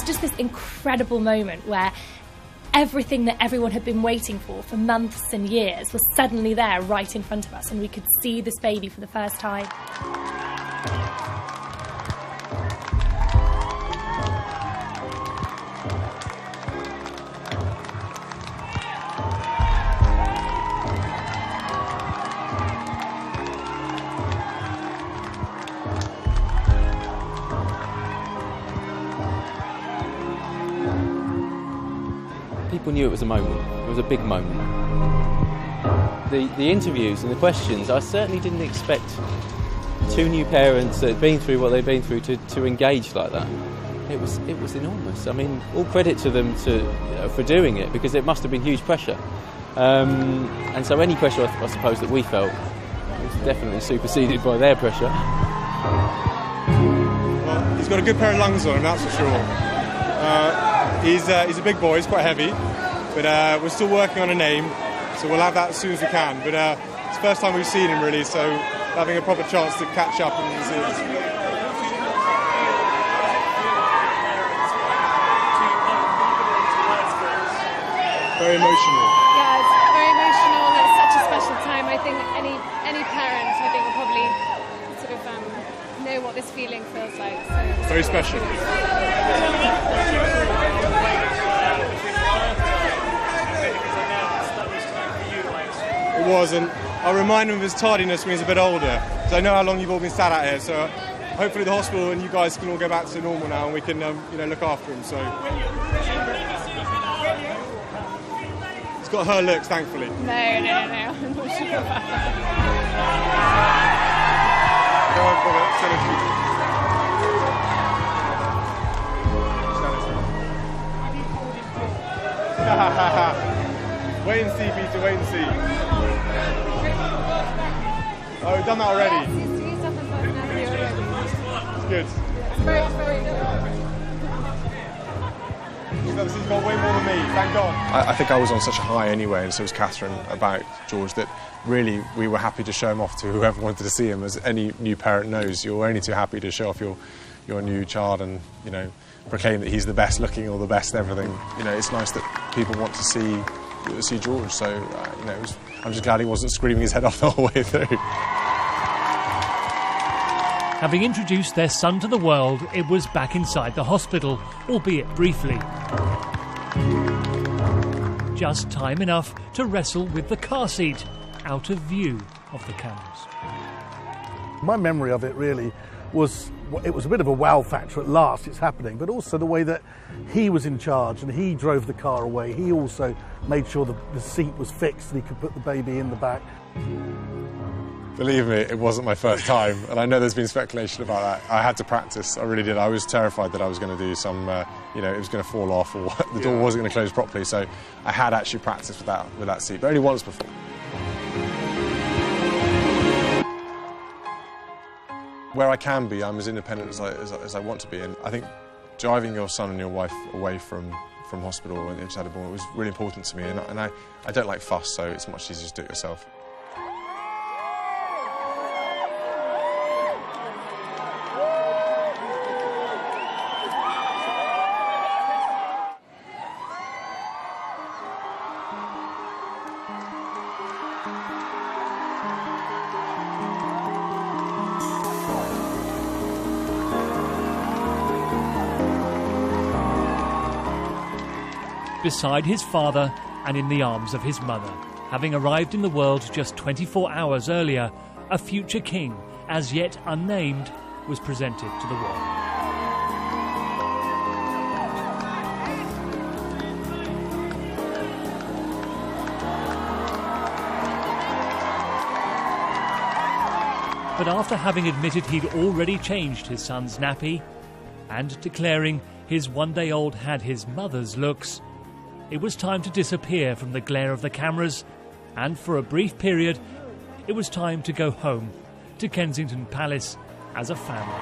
was just this incredible moment where everything that everyone had been waiting for months and years was suddenly there right in front of us, and we could see this baby for the first time. People knew it was a moment. It was a big moment. The interviews and the questions, I certainly didn't expect two new parents that had been through what they'd been through to engage like that. It was enormous. I mean, all credit to them for doing it, because it must have been huge pressure. And so any pressure, I suppose, that we felt was definitely superseded by their pressure. Well, he's got a good pair of lungs on him, that's for sure. He's a big boy, he's quite heavy, but we're still working on a name, so we'll have that as soon as we can. But it's the first time we've seen him, really, so having a proper chance to catch up and see him. Very emotional. Yeah, it's very emotional. It's such a special time. I think any parent, will probably sort of know what this feeling feels like. So very special. It was, and I'll remind him of his tardiness when he's a bit older, because I know how long you've all been sat out here, so hopefully the hospital and you guys can all go back to normal now and we can look after him. So he's got her looks, thankfully. No, I'm not sure about that. Wait and see, Peter, wait and see. Oh, we've done that already. It's good. He's got way more than me, thank God. I think I was on such a high anyway, and so was Catherine, about George, that really we were happy to show him off to whoever wanted to see him. As any new parent knows, you're only too happy to show off your new child and, proclaim that he's the best looking or the best everything. It's nice that people want to see George, so I'm just glad he wasn't screaming his head off the whole way through. Having introduced their son to the world, it was back inside the hospital, albeit briefly. Just time enough to wrestle with the car seat, out of view of the cameras. My memory of it really was, it was a bit of a wow factor at last, it's happening, but also the way that he was in charge and he drove the car away. He also made sure the seat was fixed and he could put the baby in the back. Believe me, it wasn't my first time, and I know there's been speculation about that. I had to practice, I really did. I was terrified that I was going to do some, it was going to fall off or the door wasn't going to close properly, so I had actually practiced with that seat, but only once before. Where I can be, I'm as independent as I want to be, and I think driving your son and your wife away from hospital when they just had a born was really important to me, and I don't like fuss, so it's much easier to do it yourself. Beside his father and in the arms of his mother. Having arrived in the world just 24 hours earlier, a future king, as yet unnamed, was presented to the world. But after having admitted he'd already changed his son's nappy and declaring his one-day-old had his mother's looks, it was time to disappear from the glare of the cameras, and for a brief period, it was time to go home to Kensington Palace as a family.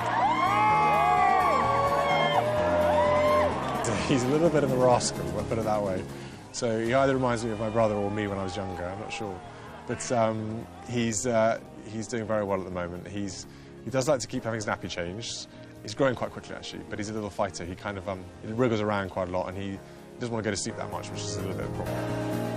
He's a little bit of a rascal, I'll put it that way. So he either reminds me of my brother or me when I was younger, I'm not sure. But he's doing very well at the moment. He does like to keep having his nappy changed, He's growing quite quickly actually, but he's a little fighter. He kind of he wriggles around quite a lot, and he doesn't want to go to sleep that much, which is a little bit of a problem.